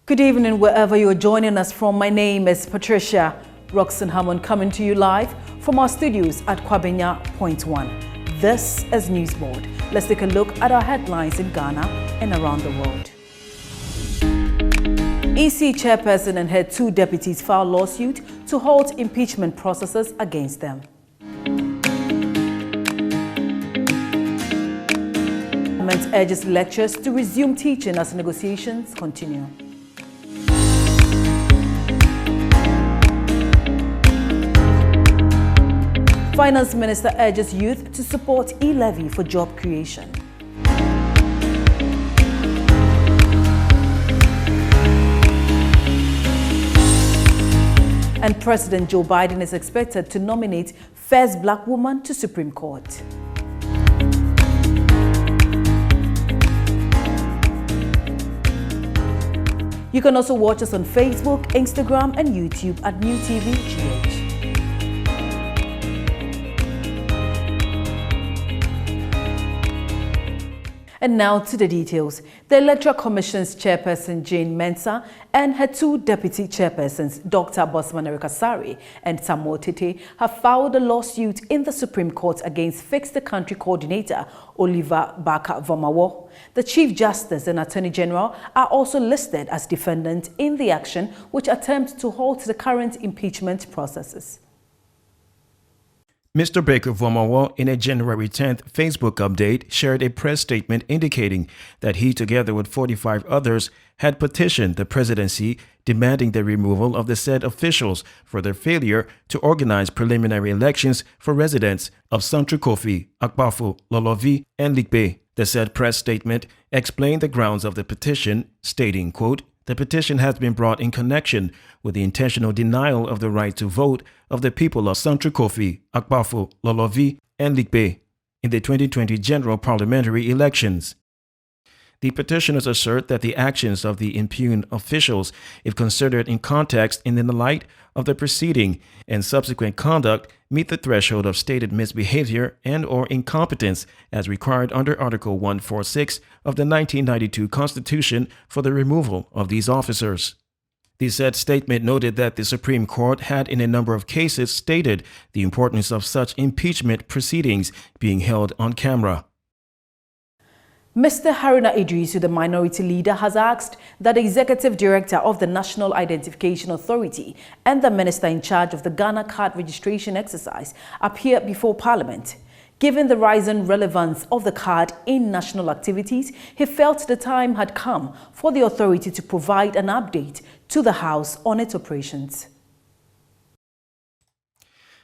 Good evening, wherever you're joining us from. My name is Patricia Roxanne Hammond, coming to you live from our studios at Kwabenya Point 1. This is NEWSBOARD. Let's take a look at our headlines in Ghana and around the world. EC chairperson and her two deputies file lawsuit to halt impeachment processes against them. Government urges lecturers to resume teaching as negotiations continue. Finance Minister urges youth to support e-levy for job creation. And President Joe Biden is expected to nominate first black woman to Supreme Court. You can also watch us on Facebook, Instagram, and YouTube at NewTVGH. And now to the details. The Electoral Commission's chairperson, Jane Mensah, and her two deputy chairpersons, Dr. Bosman Erikasari and Samuel Tete, have filed a lawsuit in the Supreme Court against Fix the Country coordinator, Oliver Barker-Vormawor. The Chief Justice and Attorney General are also listed as defendants in the action, which attempts to halt the current impeachment processes. Mr. Barker-Vormawor, in a January 10th Facebook update, shared a press statement indicating that he, together with 45 others, had petitioned the presidency demanding the removal of the said officials for their failure to organize preliminary elections for residents of Central Kofi, Akpafo, Lolovi, and Likpe. The said press statement explained the grounds of the petition, stating, quote, "The petition has been brought in connection with the intentional denial of the right to vote of the people of Central Kofi, Akpafo, Lolovi, and Likpe in the 2020 general parliamentary elections." The petitioners assert that the actions of the impugned officials, if considered in context and in the light of the preceding and subsequent conduct, meet the threshold of stated misbehavior and or incompetence as required under Article 146 of the 1992 Constitution for the removal of these officers. The said statement noted that the Supreme Court had in a number of cases stated the importance of such impeachment proceedings being held on camera. Mr. Haruna Idrisu, the minority leader, has asked that the executive director of the National Identification Authority and the minister in charge of the Ghana card registration exercise appear before Parliament. Given the rising relevance of the card in national activities, he felt the time had come for the authority to provide an update to the House on its operations.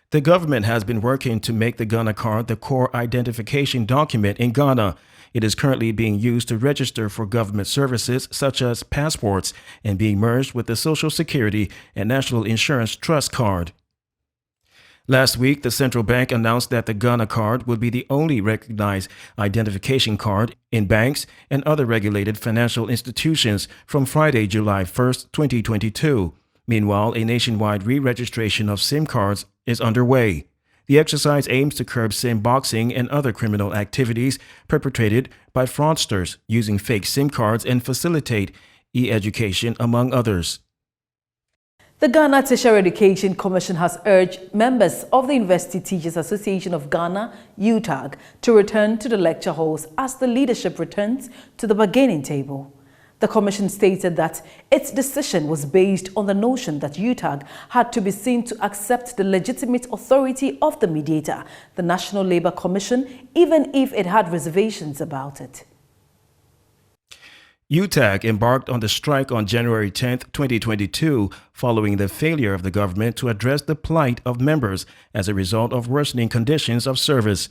The government has been working to make the Ghana card the core identification document in Ghana. It is currently being used to register for government services such as passports and being merged with the Social Security and National Insurance Trust card. Last week, the central bank announced that the Ghana card would be the only recognized identification card in banks and other regulated financial institutions from Friday, July 1st, 2022. Meanwhile, a nationwide re-registration of SIM cards is underway. The exercise aims to curb SIM boxing and other criminal activities perpetrated by fraudsters using fake SIM cards and facilitate e-education, among others. The Ghana Tertiary Education Commission has urged members of the University Teachers Association of Ghana, UTAG, to return to the lecture halls as the leadership returns to the bargaining table. The Commission stated that its decision was based on the notion that UTAG had to be seen to accept the legitimate authority of the mediator, the National Labour Commission, even if it had reservations about it. UTAG embarked on the strike on January 10, 2022, following the failure of the government to address the plight of members as a result of worsening conditions of service.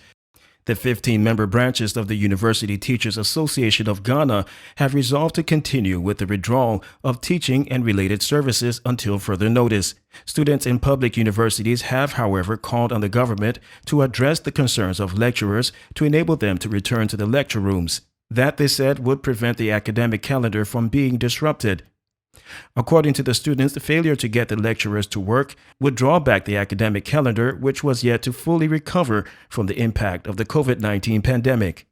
The 15-member branches of the University Teachers Association of Ghana have resolved to continue with the withdrawal of teaching and related services until further notice. Students in public universities have, however, called on the government to address the concerns of lecturers to enable them to return to the lecture rooms. That, they said, would prevent the academic calendar from being disrupted. According to the students, the failure to get the lecturers to work would draw back the academic calendar, which was yet to fully recover from the impact of the COVID-19 pandemic.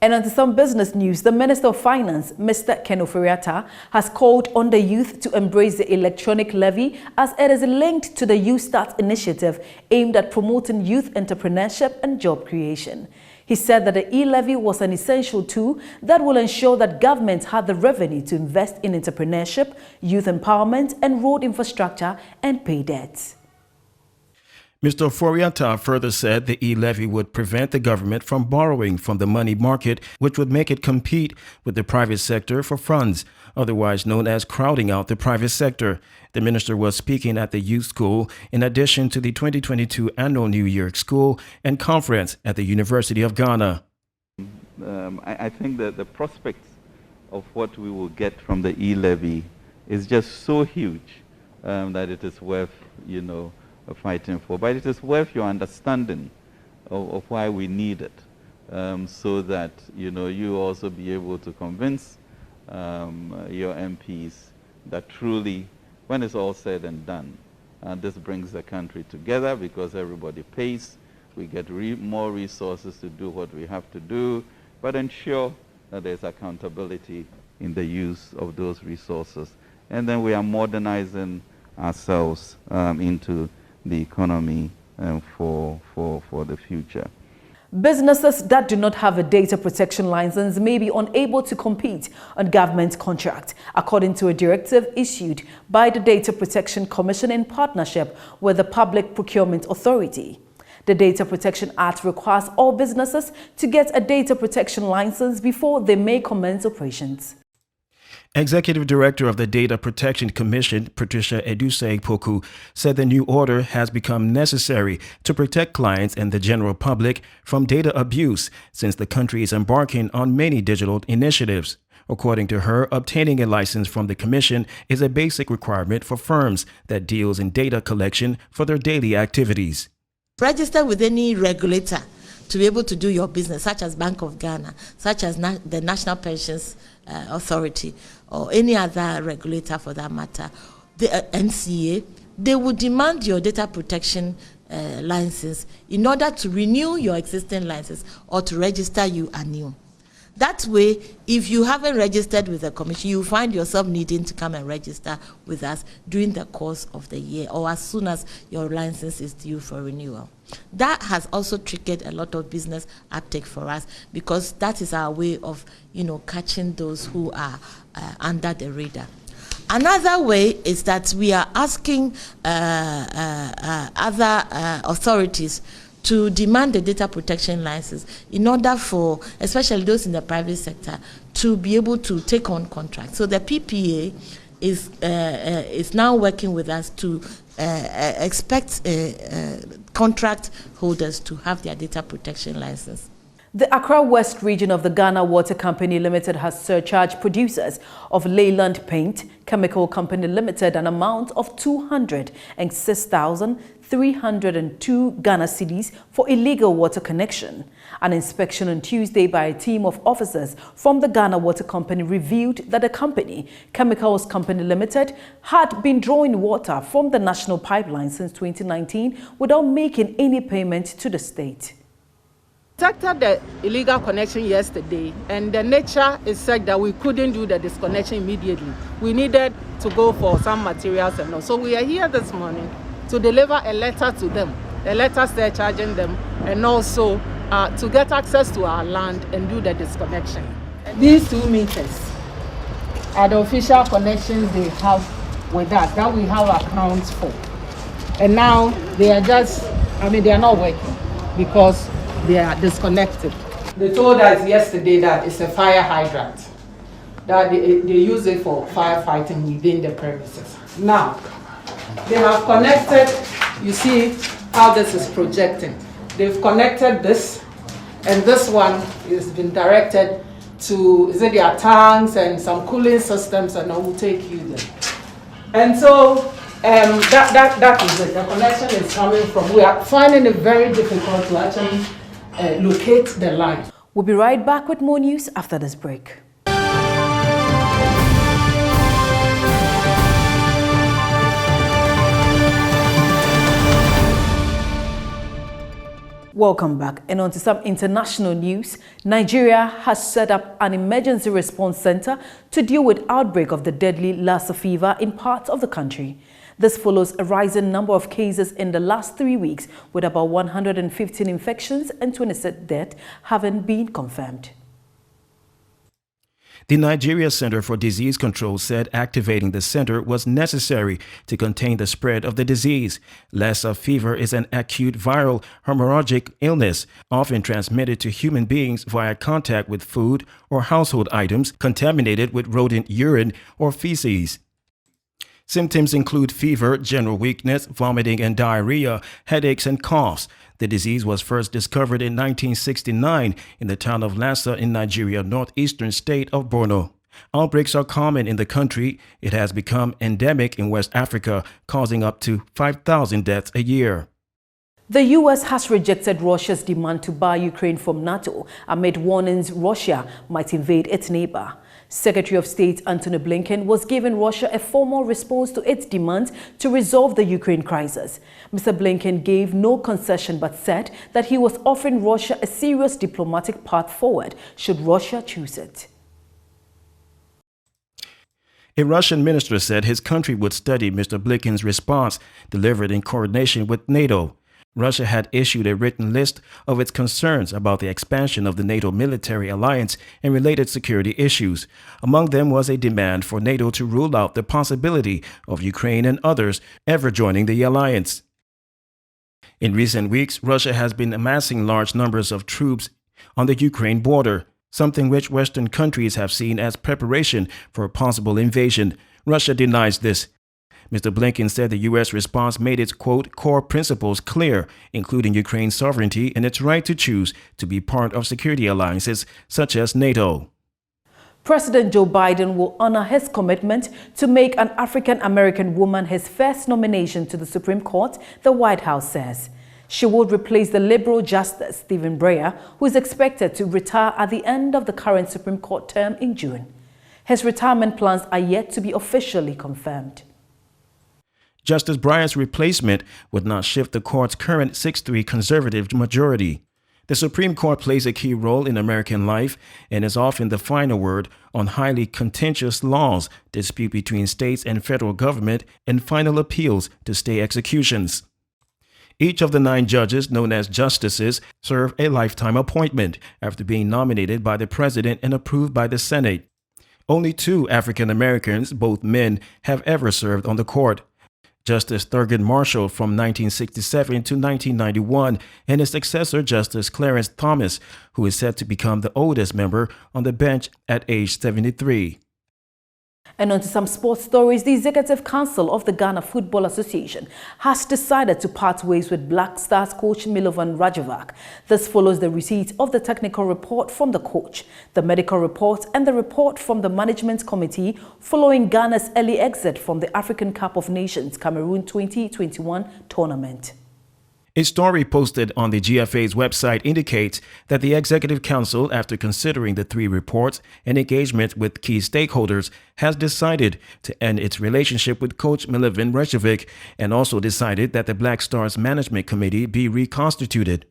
And onto some business news, the Minister of Finance, Mr. Ken Ofori-Atta, has called on the youth to embrace the electronic levy as it is linked to the Youth Start initiative aimed at promoting youth entrepreneurship and job creation. He said that the e-levy was an essential tool that will ensure that governments had the revenue to invest in entrepreneurship, youth empowerment, and road infrastructure and pay debts. Mr. Ofori-Atta further said the e-levy would prevent the government from borrowing from the money market, which would make it compete with the private sector for funds, otherwise known as crowding out the private sector. The minister was speaking at the youth school in addition to the 2022 annual New Year School and Conference at the University of Ghana. I think that the prospects of what we will get from the e-levy is just so huge that it is worth, fighting for, but it is worth your understanding of why we need it, so that you also be able to convince your MPs that truly, when it's all said and done, this brings the country together because everybody pays. We get more resources to do what we have to do, but ensure that there's accountability in the use of those resources, and then we are modernizing ourselves into the economy for the future. Businesses that do not have a data protection license may be unable to compete on government contracts, according to a directive issued by the Data Protection Commission in partnership with the Public Procurement Authority. The Data Protection Act requires all businesses to get a data protection license before they may commence operations. Executive Director of the Data Protection Commission, Patricia Edusei-Poku, said the new order has become necessary to protect clients and the general public from data abuse since the country is embarking on many digital initiatives. According to her, obtaining a license from the Commission is a basic requirement for firms that deals in data collection for their daily activities. Register with any regulator to be able to do your business, such as Bank of Ghana, such as the National Pensions Authority, or any other regulator for that matter, the NCA, they would demand your data protection license in order to renew your existing license or to register you anew. That way, if you haven't registered with the Commission, you find yourself needing to come and register with us during the course of the year or as soon as your license is due for renewal. That has also triggered a lot of business uptake for us because that is our way of, catching those who are under the radar. Another way is that we are asking other authorities to demand the data protection license in order for, especially those in the private sector, to be able to take on contracts. So the PPA is now working with us to expect contract holders to have their data protection license. The Accra West region of the Ghana Water Company Limited has surcharged producers of Leyland Paint Chemical Company Limited an amount of 206,302 Ghana cedis for illegal water connection. An inspection on Tuesday by a team of officers from the Ghana Water Company revealed that the company, Chemicals Company Limited, had been drawing water from the national pipeline since 2019 without making any payment to the state. Detected the illegal connection yesterday, and the nature is such that we couldn't do the disconnection immediately. We needed to go for some materials and all. So we are here this morning to deliver a letter to them, a letter surcharging them, and also to get access to our land and do the disconnection. These 2 meters are the official connections they have with us that we have accounts for. And now they are they are not working because they are disconnected. They told us yesterday that it's a fire hydrant, that they use it for firefighting within the premises. Now, they have connected, you see how this is projecting. They've connected this, and this one has been directed to their tanks and some cooling systems, and I will take you there. And so that is it. The connection is coming from, we are finding it very difficult to actually locate the line. We'll be right back with more news after this break. Welcome back. And on to some international news. Nigeria has set up an emergency response center to deal with outbreak of the deadly Lassa fever in parts of the country. This follows a rising number of cases in the last 3 weeks, with about 115 infections and 26 deaths having been confirmed. The Nigeria Center for Disease Control said activating the center was necessary to contain the spread of the disease. Lassa fever is an acute viral hemorrhagic illness, often transmitted to human beings via contact with food or household items contaminated with rodent urine or feces. Symptoms include fever, general weakness, vomiting and diarrhea, headaches and coughs. The disease was first discovered in 1969 in the town of Lassa in Nigeria's northeastern state of Borno. Outbreaks are common in the country. It has become endemic in West Africa, causing up to 5,000 deaths a year. The U.S. has rejected Russia's demand to buy Ukraine from NATO amid warnings Russia might invade its neighbor. Secretary of State Antony Blinken was giving Russia a formal response to its demands to resolve the Ukraine crisis. Mr. Blinken gave no concession but said that he was offering Russia a serious diplomatic path forward should Russia choose it. A Russian minister said his country would study Mr. Blinken's response, delivered in coordination with NATO. Russia had issued a written list of its concerns about the expansion of the NATO military alliance and related security issues. Among them was a demand for NATO to rule out the possibility of Ukraine and others ever joining the alliance. In recent weeks, Russia has been amassing large numbers of troops on the Ukraine border, something which Western countries have seen as preparation for a possible invasion. Russia denies this. Mr. Blinken said the U.S. response made its, quote, core principles clear, including Ukraine's sovereignty and its right to choose to be part of security alliances such as NATO. President Joe Biden will honor his commitment to make an African-American woman his first nomination to the Supreme Court, the White House says. She would replace the liberal Justice Stephen Breyer, who is expected to retire at the end of the current Supreme Court term in June. His retirement plans are yet to be officially confirmed. Justice Breyer's replacement would not shift the court's current 6-3 conservative majority. The Supreme Court plays a key role in American life and is often the final word on highly contentious laws, dispute between states and federal government, and final appeals to stay executions. Each of the 9 judges, known as justices, serve a lifetime appointment after being nominated by the president and approved by the Senate. Only 2 African Americans, both men, have ever served on the court. Justice Thurgood Marshall from 1967 to 1991, and his successor, Justice Clarence Thomas, who is set to become the oldest member on the bench at age 73. And on to some sports stories. The Executive Council of the Ghana Football Association has decided to part ways with Black Stars coach Milovan Rajovac. This follows the receipt of the technical report from the coach, the medical report, and the report from the management committee following Ghana's early exit from the African Cup of Nations Cameroon 2021 tournament. A story posted on the GFA's website indicates that the Executive Council, after considering the 3 reports and engagement with key stakeholders, has decided to end its relationship with coach Milovan Rajovac and also decided that the Black Stars Management Committee be reconstituted.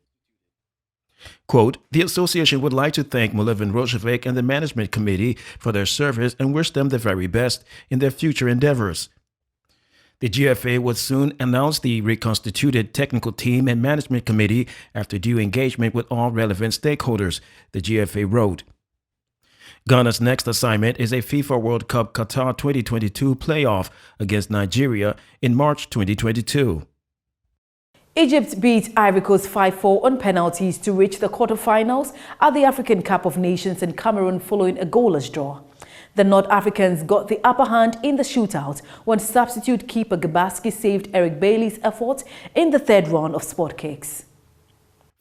Quote, the association would like to thank Milovan Rajovac and the Management Committee for their service and wish them the very best in their future endeavors. The GFA would soon announce the reconstituted technical team and management committee after due engagement with all relevant stakeholders, the GFA wrote. Ghana's next assignment is a FIFA World Cup Qatar 2022 playoff against Nigeria in March 2022. Egypt beat Ivory Coast 5-4 on penalties to reach the quarterfinals at the African Cup of Nations in Cameroon following a goalless draw. The North Africans got the upper hand in the shootout when substitute keeper Gabaski saved Eric Bailey's effort in the 3rd round of sport kicks.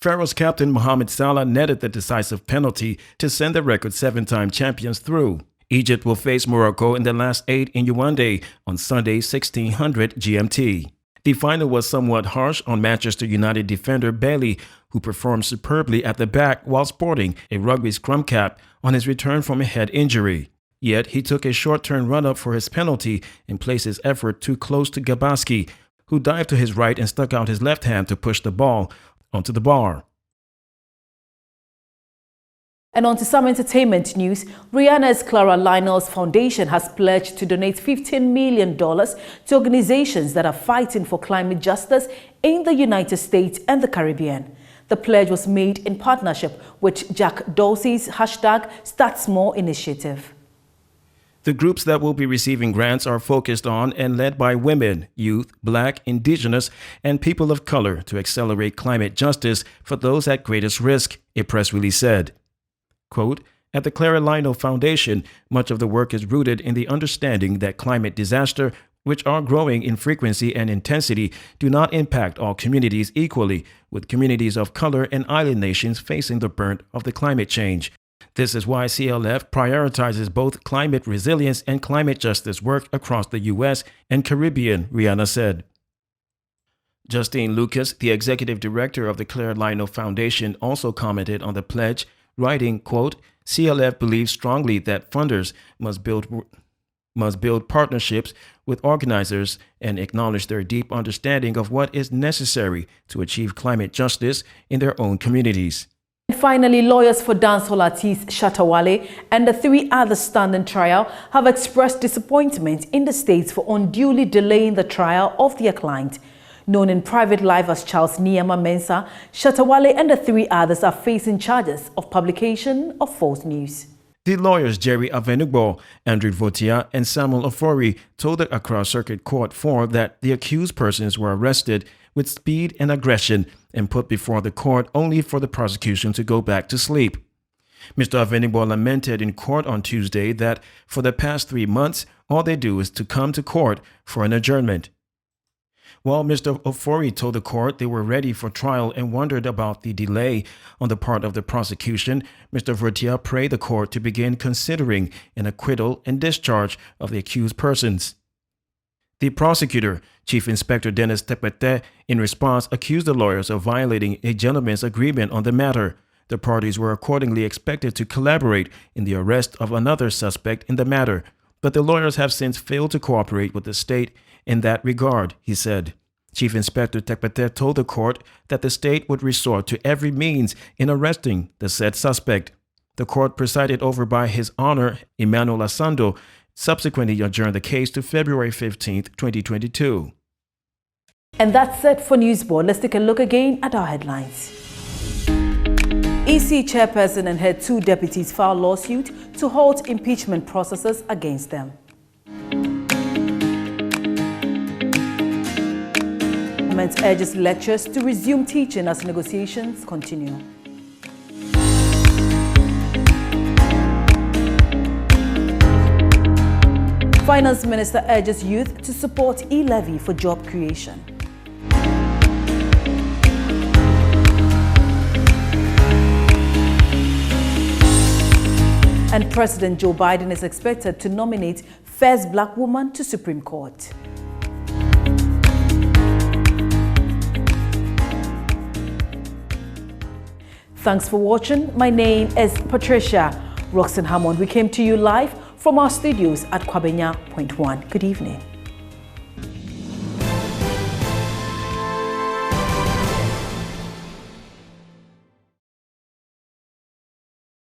Pharaoh's captain Mohamed Salah netted the decisive penalty to send the record 7-time champions through. Egypt will face Morocco in the last 8 in Yaoundé on Sunday 1600 GMT. The final was somewhat harsh on Manchester United defender Bailey, who performed superbly at the back while sporting a rugby scrum cap on his return from a head injury. Yet he took a short-term run-up for his penalty and placed his effort too close to Gabaski, who dived to his right and stuck out his left hand to push the ball onto the bar. And on to some entertainment news. Rihanna's Clara Lionel's Foundation has pledged to donate $15 million to organizations that are fighting for climate justice in the United States and the Caribbean. The pledge was made in partnership with Jack Dorsey's #StartSmall initiative. The groups that will be receiving grants are focused on and led by women, youth, Black, Indigenous, and people of color to accelerate climate justice for those at greatest risk, a press release said. Quote, at the Clara Lionel Foundation, much of the work is rooted in the understanding that climate disaster, which are growing in frequency and intensity, do not impact all communities equally, with communities of color and island nations facing the brunt of the climate change. This is why CLF prioritizes both climate resilience and climate justice work across the U.S. and Caribbean, Rihanna said. Justine Lucas, the executive director of the Clara Lionel Foundation, also commented on the pledge, writing, quote, CLF believes strongly that funders must build partnerships with organizers and acknowledge their deep understanding of what is necessary to achieve climate justice in their own communities. And finally, lawyers for dancehall artist Shatta Wale and the 3 others standing trial have expressed disappointment in the states for unduly delaying the trial of their client. Known in private life as Charles Niyama Mensah, Shatta Wale and the 3 others are facing charges of publication of false news. The lawyers Jerry Avenugbo, Andrew Votia, and Samuel Ofori told the Accra Circuit Court 4 that the accused persons were arrested with speed and aggression and put before the court only for the prosecution to go back to sleep. Mr. Avenugbo lamented in court on Tuesday that for the past 3 months, all they do is to come to court for an adjournment. While Mr. Ofori told the court they were ready for trial and wondered about the delay on the part of the prosecution, Mr. Vertia prayed the court to begin considering an acquittal and discharge of the accused persons. The prosecutor, Chief Inspector Dennis Tepete, in response accused the lawyers of violating a gentleman's agreement on the matter. The parties were accordingly expected to collaborate in the arrest of another suspect in the matter, but the lawyers have since failed to cooperate with the state in that regard, he said. Chief Inspector Tepete told the court that the state would resort to every means in arresting the said suspect. The court, presided over by His Honor Emmanuel Asando, subsequently adjourned the case to February 15, 2022. And that's it for NEWSBOARD. Let's take a look again at our headlines. EC chairperson and her 2 deputies filed lawsuit to halt impeachment processes against them. Government urges lecturers to resume teaching as negotiations continue. Finance Minister urges youth to support e-levy for job creation. And President Joe Biden is expected to nominate first Black woman to Supreme Court. Thanks for watching. My name is Patricia Roxanne Hammond. We came to you live from our studios at Kwabenya Point 1. Good evening.